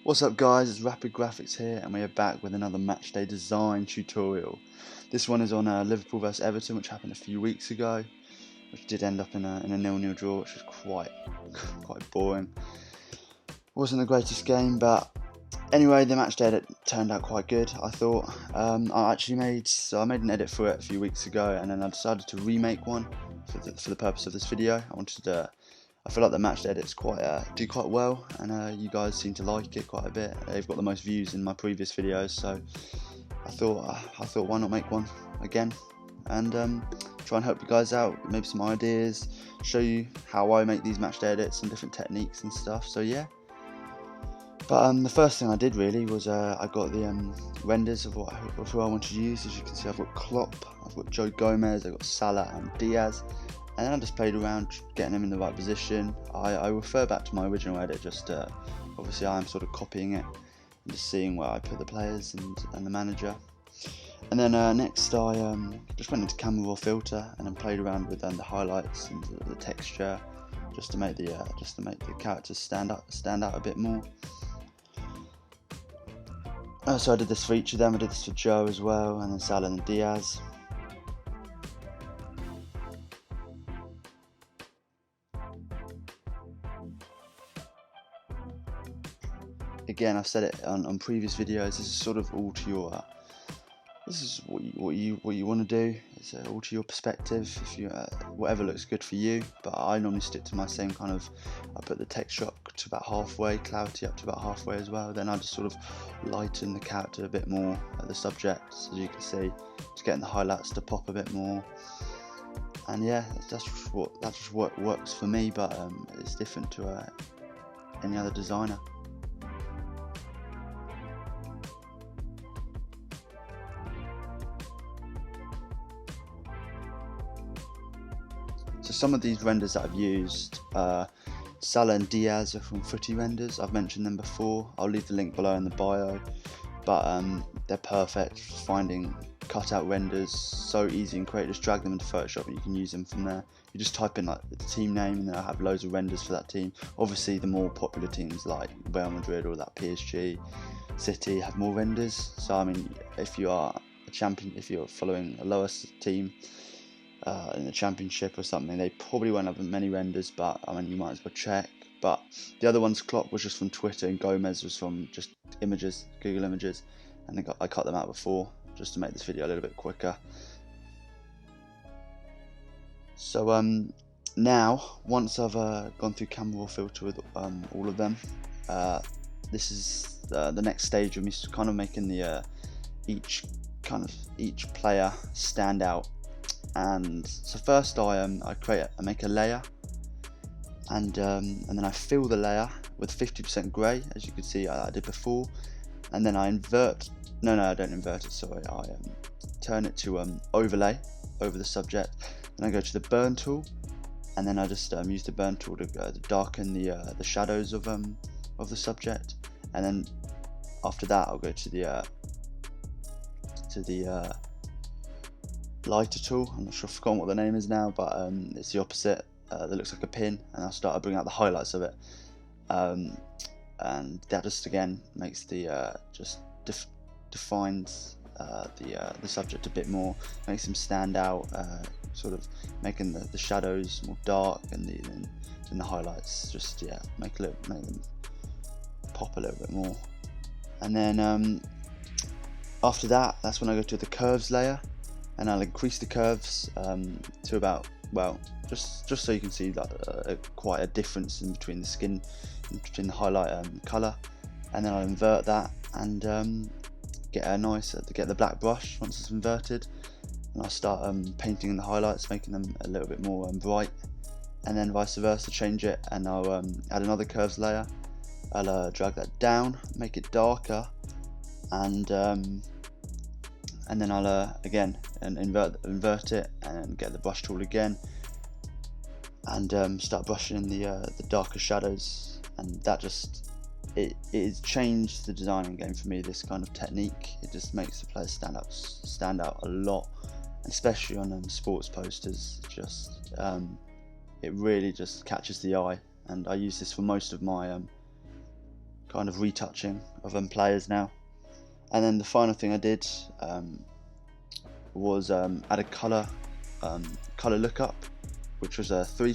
What's up guys, it's Rapid Graphics here and we are back with another Matchday design tutorial. This one is on Liverpool vs Everton, which happened a few weeks ago, which did end up in a 0-0 draw, which was quite boring. Wasn't the greatest game, but anyway, the Matchday edit turned out quite good, I thought. I made an edit for it a few weeks ago, and then I decided to remake one for the purpose of this video. I feel like the Matchday edits do quite well, and you guys seem to like it quite a bit. They've got the most views in my previous videos, so I thought why not make one again and try and help you guys out, maybe some ideas, show you how I make these Matchday edits and different techniques and stuff. So yeah. But the first thing I did really was I got the renders of who I wanted to use. As you can see, I've got Klopp, I've got Joe Gomez, I've got Salah and Diaz. And then I just played around getting them in the right position. I refer back to my original edit, just obviously I am sort of copying it and just seeing where I put the players and the manager. And then next I just went into camera raw filter and then played around with the highlights and the texture, just to make the characters stand out a bit more. So I did this for each of them. I did this for Joe as well, and then Salah and Diaz. Again, I've said it on previous videos. This is sort of all to your. This is what you want to do. It's all to your perspective. If you whatever looks good for you. But I normally stick to my same kind of. I put the texture up to about halfway, clarity up to about halfway as well. Then I just sort of lighten the character a bit more at the subject, as you can see, just getting the highlights to pop a bit more. And yeah, that's just what works for me. But it's different to any other designer. So some of these renders that I've used, Salah and Diaz are from Footy Renders. I've mentioned them before. I'll leave the link below in the bio. But they're perfect for finding cutout renders, so easy and quick. Just drag them into Photoshop and you can use them from there. You just type in like the team name and then I'll have loads of renders for that team. Obviously the more popular teams like Real Madrid or that PSG, City have more renders. So I mean, if you are a champion, if you're following a lower team, in the championship or something, they probably won't have many renders, but I mean you might as well check. But the other one's Klopp was just from Twitter and Gomez was from just images, Google Images, and I cut them out before just to make this video a little bit quicker. So now once I've gone through camera raw filter with all of them, this is the next stage of me kind of making the each player stand out. And so first I make a layer, and then I fill the layer with 50% grey, as you can see I did before, and then I invert. No, I don't invert it. Sorry, I turn it to overlay over the subject. Then I go to the burn tool, and then I just use the burn tool to darken the shadows of the subject, and then after that I'll go to the lighter tool. I'm not sure, I've forgotten what the name is now, but it's the opposite, that looks like a pin, and I'll start to bring out the highlights of it, and that just again makes the defines the subject a bit more, makes them stand out, sort of making the shadows more dark, and the highlights just make them pop a little bit more. And then after that's when I go to the curves layer, and I'll increase the curves to about, well, just so you can see that quite a difference in between the skin, between the highlight colour, and then I'll invert that and get the black brush once it's inverted, and I'll start painting in the highlights, making them a little bit more bright, and then vice versa, change it, and I'll add another curves layer. I'll drag that down, make it darker, and then I'll again invert it and get the brush tool again and start brushing in the darker shadows, and that just it's changed the designing game for me. This kind of technique, it just makes the players stand out a lot, especially on sports posters. Just it really just catches the eye, and I use this for most of my kind of retouching of players now. And then the final thing I did was add a colour lookup, which was a three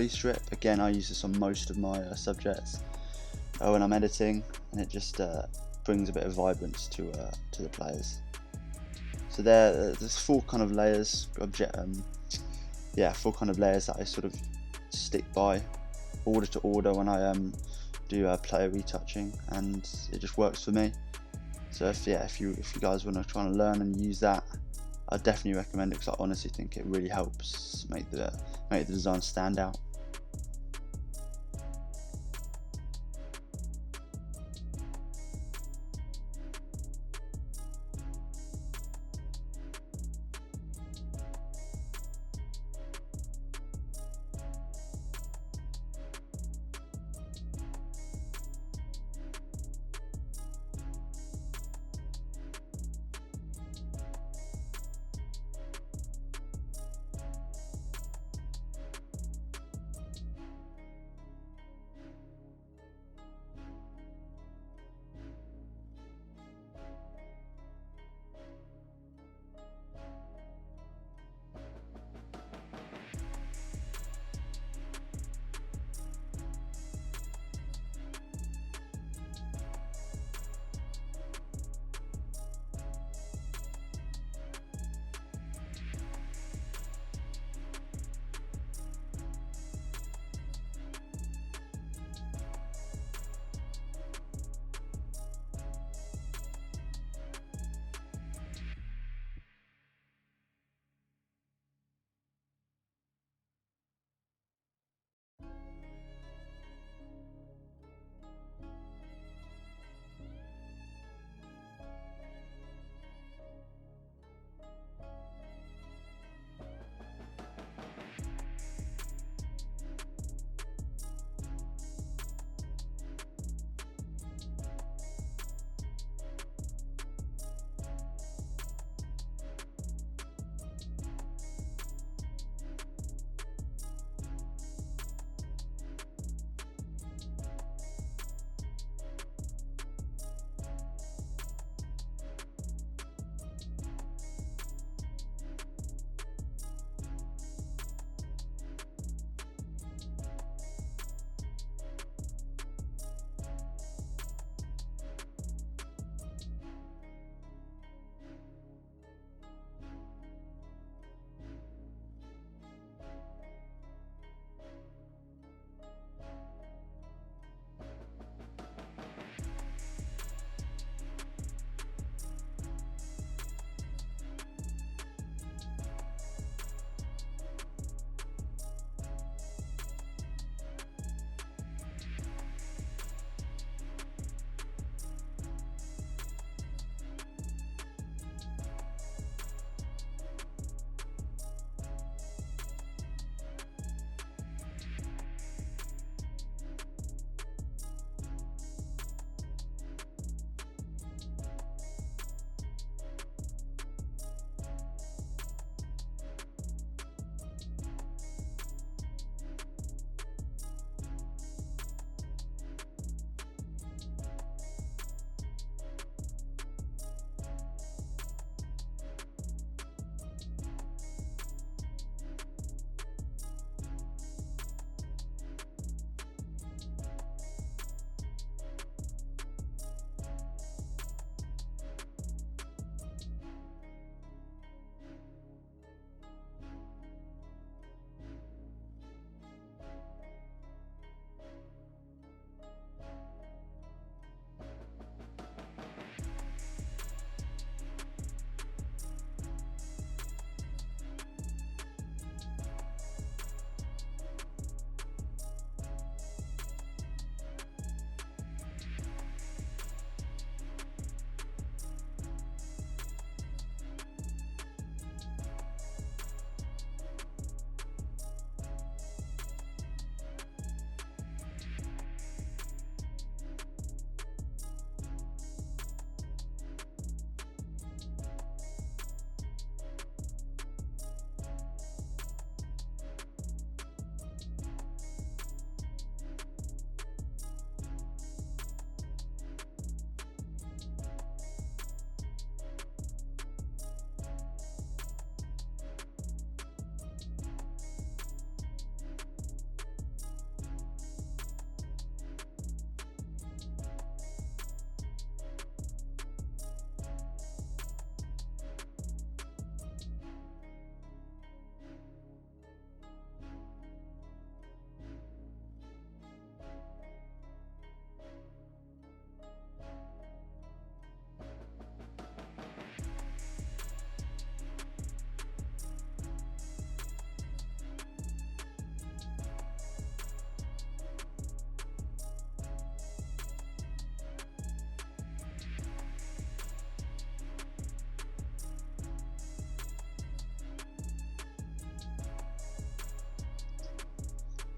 strip. Again, I use this on most of my subjects when I'm editing, and it just brings a bit of vibrance to the players. So there's four kind of layers, four kind of layers that I sort of stick by, order to order, when I do player retouching, and it just works for me. So if you guys want to try and learn and use that, I definitely recommend it, because I honestly think it really helps make the design stand out.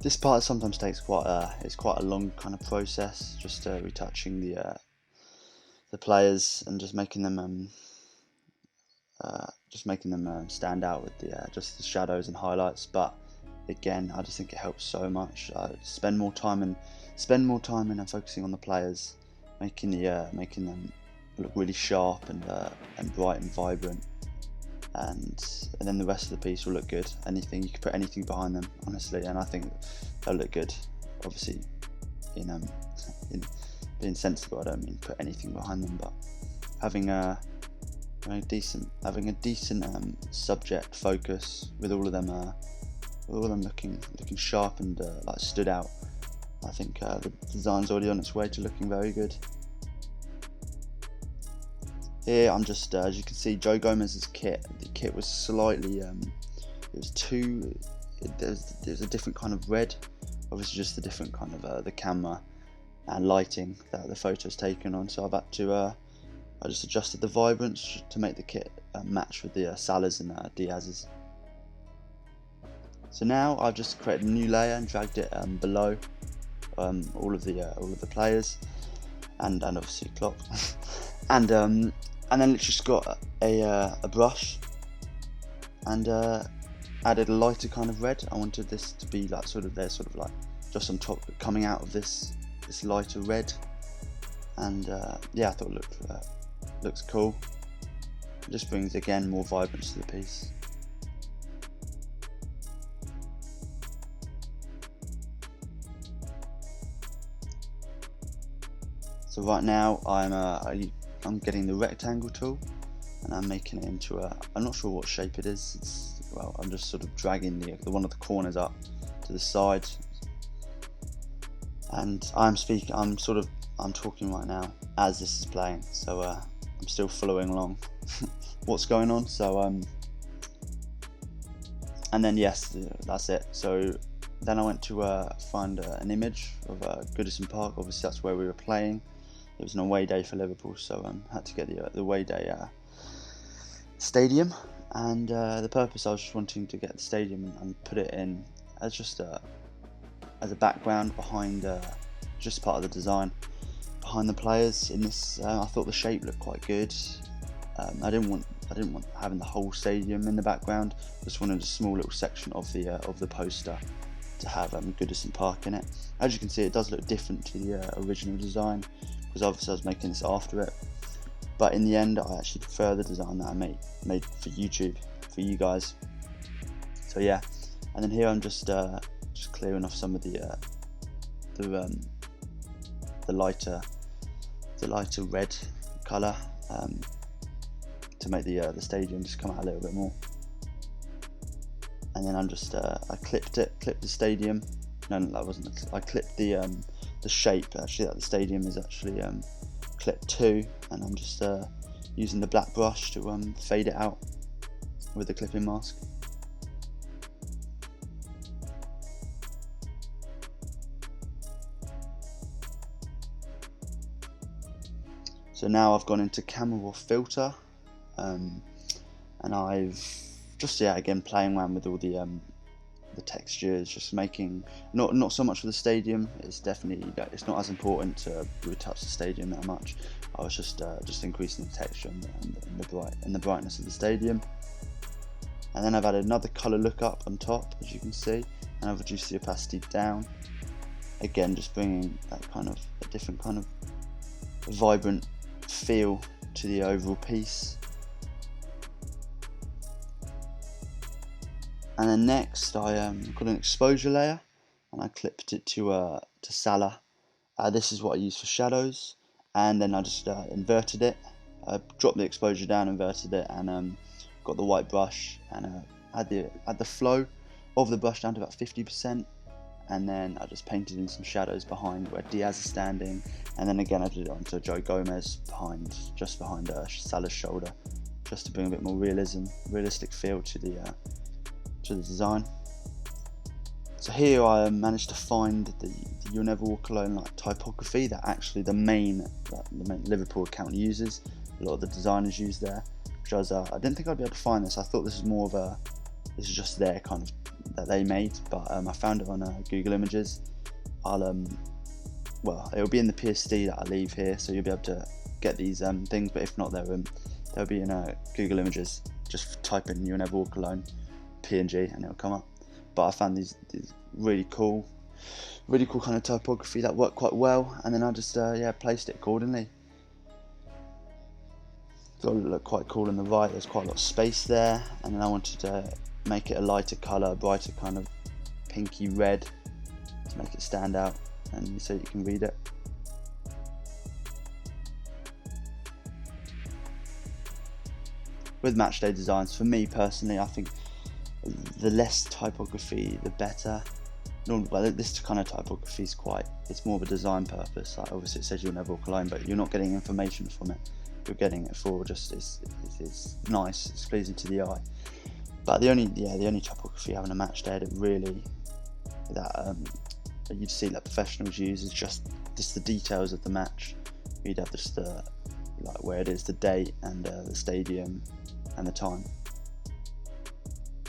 This part sometimes takes quite a long kind of process, just retouching the players and just making them stand out with just the shadows and highlights. But again, I just think it helps so much. Spend more time in focusing on the players, making them look really sharp and bright and vibrant, and then the rest of the piece will look good. You could put anything behind them, honestly, and I think they'll look good. Obviously, in being sensible, I don't mean put anything behind them, but having a decent subject focus with all of them looking sharp and like stood out. I think the design's already on its way to looking very good. Here I'm just, as you can see, Joe Gomez's kit. The kit was slightly, there's a different kind of red. Obviously, just the different kind of the camera and lighting that the photo's taken on. So I've had to, I just adjusted the vibrance to make the kit match with the Salahs and Diaz's. So now I've just created a new layer and dragged it below all of the players and obviously Klopp, and then it's just got a brush and added a lighter kind of red. I wanted this to be like just on top, coming out of this lighter red, and yeah, I thought it looks cool. It just brings again more vibrance to the piece. So right now I'm getting the rectangle tool and I'm making it into I'm not sure what shape it is. I'm just sort of dragging the one of the corners up to the side, and I'm talking right now as this is playing, so I'm still following along what's going on. So and then yes, that's it. So then I went to find an image of Goodison Park. Obviously that's where we were playing. It was an away day for Liverpool, so had to get the away day stadium, and the purpose, I was just wanting to get the stadium and put it in as just as a background behind just part of the design behind the players. In this, I thought the shape looked quite good. I didn't want having the whole stadium in the background. Just wanted a small little section of the poster to have Goodison Park in it. As you can see, it does look different to the original design, because obviously I was making this after it. But in the end, I actually prefer the design that I made for YouTube, for you guys. So yeah, and then here I'm just clearing off some of the lighter red colour to make the stadium just come out a little bit more. And then I'm just I clipped the stadium. No, that wasn't. I clipped the shape actually that the stadium is actually clipped to, and I'm just using the black brush to fade it out with the clipping mask. So now I've gone into camera raw filter, and I've just again playing around with all the textures, just making not so much for the stadium. It's not as important to retouch the stadium that much. I was just increasing the texture and the brightness of the stadium. And then I've added another colour look up on top, as you can see, and I've reduced the opacity down. Again, just bringing that kind of a different kind of vibrant feel to the overall piece. And then next I got an exposure layer and I clipped it to Salah. This is what I use for shadows, and then I just inverted it. I dropped the exposure down, inverted it, and got the white brush and had the flow of the brush down to about 50%, and then I just painted in some shadows behind where Diaz is standing, and then again I did it onto Joe Gomez just behind Salah's shoulder, just to bring a bit more realistic feel to the design. So here I managed to find the You'll Never Walk Alone typography that actually the main Liverpool account uses. A lot of the designers use there, which I didn't think I'd be able to find this. I thought this is more of this is just their kind of that they made, but I found it on Google Images. Well, it'll be in the PSD that I leave here, so you'll be able to get these things. But if not, they'll be in Google Images. Just type in "You'll Never Walk Alone" PNG and it'll come up. But I found these really cool kind of typography that worked quite well, and then I just placed it accordingly. Thought it looked quite cool on the right. There's quite a lot of space there, and then I wanted to make it a lighter colour, brighter kind of pinky red to make it stand out, and so you can read it. With Matchday designs, for me personally, I think the less typography, the better. Well, this kind of typography is it's more of a design purpose. Like obviously it says "You'll Never Walk Alone," but you're not getting information from it. You're getting it for just it's nice, it's pleasing to the eye. But the only typography having a Matchday that really that you'd see that professionals use is just the details of the match. You'd have just like where it is, the date, and the stadium and the time.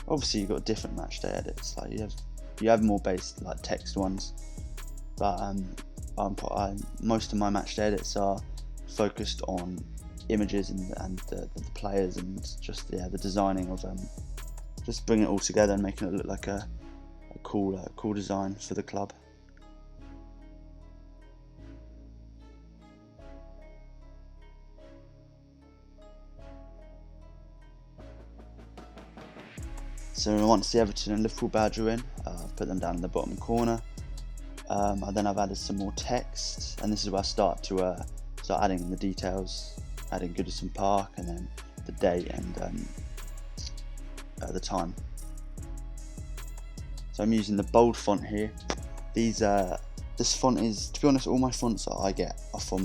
Obviously you've got different Matchday edits, like you have more based like text ones, but most of my Matchday edits are focused on images and the players, and just the designing of just bringing it all together and making it look like a cool design for the club. So once the Everton and Liverpool badge are in, put them down in the bottom corner. And then I've added some more text, and this is where I start adding the details, adding Goodison Park, and then the date and the time. So I'm using the bold font here. This font is, to be honest, all my fonts that I get are from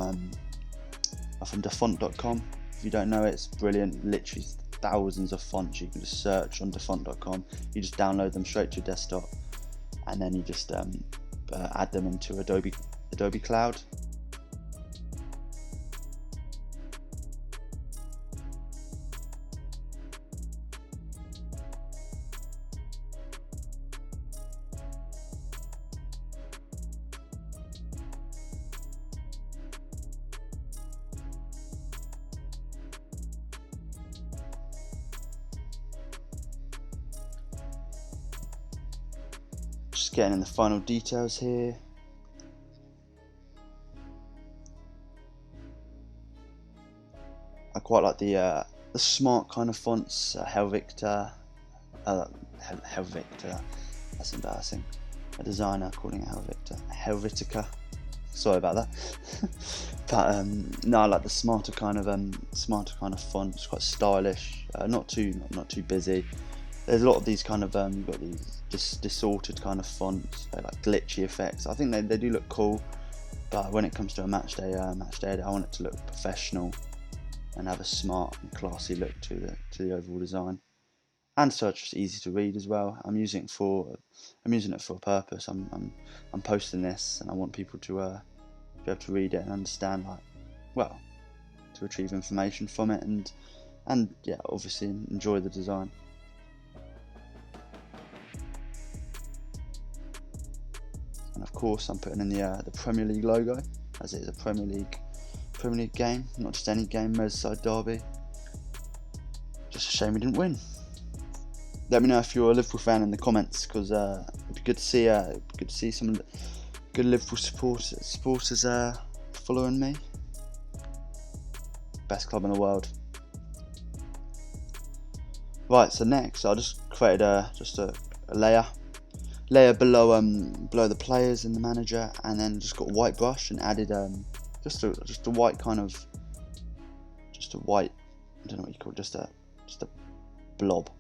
dafont.com. If you don't know it, it's brilliant. Literally thousands of fonts. You can just search on dafont.com. You just download them straight to your desktop, and then you just add them into Adobe Cloud. Just getting in the final details here. I quite like the smart kind of fonts, Helvetica. Helvetica, that's embarrassing. A designer calling it Helvetica. Sorry about that. But no, I like the smarter kind of font. It's quite stylish, not too busy. There's a lot of these kind of you've got these distorted kind of fonts, like glitchy effects. I think they do look cool, but when it comes to a Matchday edit, I want it to look professional and have a smart and classy look to the overall design. And so it's just easy to read as well. I'm using it for a purpose. I'm posting this, and I want people to be able to read it and understand, to retrieve information from it, and yeah, obviously enjoy the design. And of course, I'm putting in the Premier League logo, as it is a Premier League game, not just any game. Merseyside derby. Just a shame we didn't win. Let me know if you're a Liverpool fan in the comments, because it'd be good to see some of the good Liverpool supporters following me. Best club in the world. Right, so next I just created a layer below the players and the manager, and then just got a white brush and added just a white kind of I don't know what you call it, just a blob.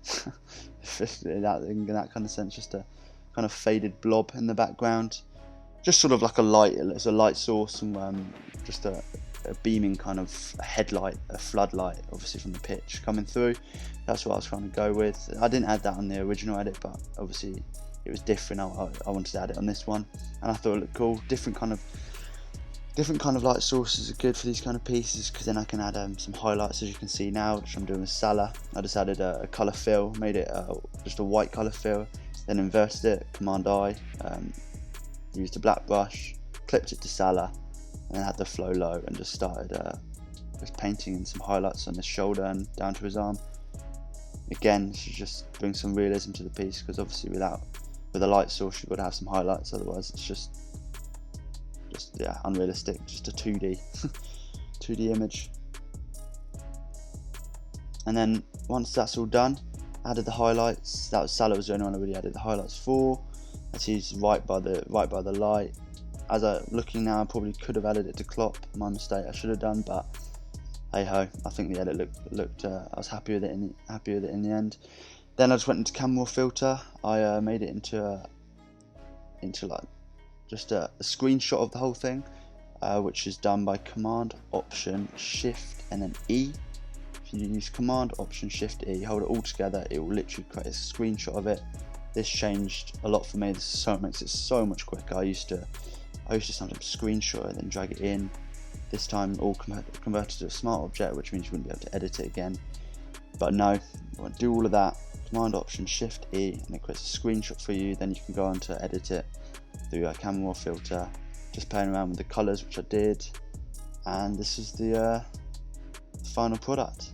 in that kind of sense, just a kind of faded blob in the background, just sort of like it's a light source, and just a beaming kind of headlight, a floodlight, obviously from the pitch coming through. That's what I was trying to go with. I didn't add that on the original edit, but obviously it was different. I wanted to add it on this one, and I thought it looked cool. Different kind of light sources are good for these kind of pieces, because then I can add some highlights, as you can see now, which I'm doing with Salah. I just added a colour fill, made it just a white colour fill, then inverted it, Command I, used a black brush, clipped it to Salah, and then had the flow low and just started just painting in some highlights on his shoulder and down to his arm. Again, to just bring some realism to the piece, because obviously with a light source you've got to have some highlights, otherwise it's just yeah, unrealistic, just a 2D 2D image. And then once that's all done, added the highlights. That was Salah was the only one I really added the highlights for. As he's right by the light. As I'm looking now, I probably could have added it to Klopp. My mistake. I should have done, but hey ho. I think the edit looked. I was happy with it in the end. Then I just went into camera filter. I made it into like just a screenshot of the whole thing, which is done by Command Option Shift and then E. If you use Command Option Shift E, hold it all together, it will literally create a screenshot of it. This changed a lot for me. This makes it so much quicker. I used to sometimes screenshot it and then drag it in. This time all converted to a smart object, which means you wouldn't be able to edit it again. But no, you want to do all of that. Command Option Shift E, and it creates a screenshot for you. Then you can go on to edit it through a camera raw filter, just playing around with the colours, which I did. And this is the final product.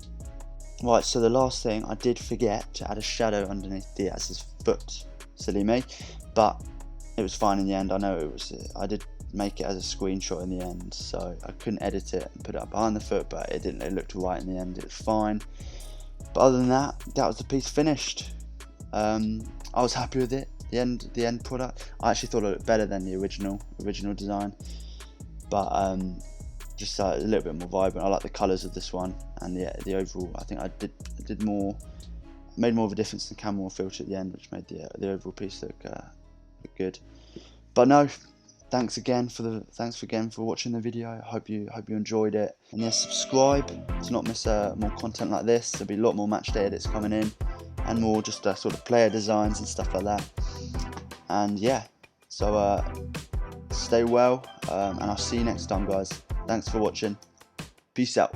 Right, so the last thing, I did forget to add a shadow underneath Diaz's foot. Silly me, but it was fine in the end. I know it was. I did make it as a screenshot in the end, so I couldn't edit it and put it up behind the foot, but it didn't. It looked right in the end. It was fine. But other than that, that was the piece finished. I was happy with it. The end product. I actually thought it looked better than the original design, but just a little bit more vibrant. I like the colours of this one, and the overall. I think I made more of a difference than camera filter at the end, which made the overall piece look good. But no, thanks again for watching the video. I hope you enjoyed it, and yeah, subscribe to not miss more content like this. There'll be a lot more Matchday edits coming in, and more just sort of player designs and stuff like that. And yeah, so stay well, and I'll see you next time, guys. Thanks for watching. Peace out.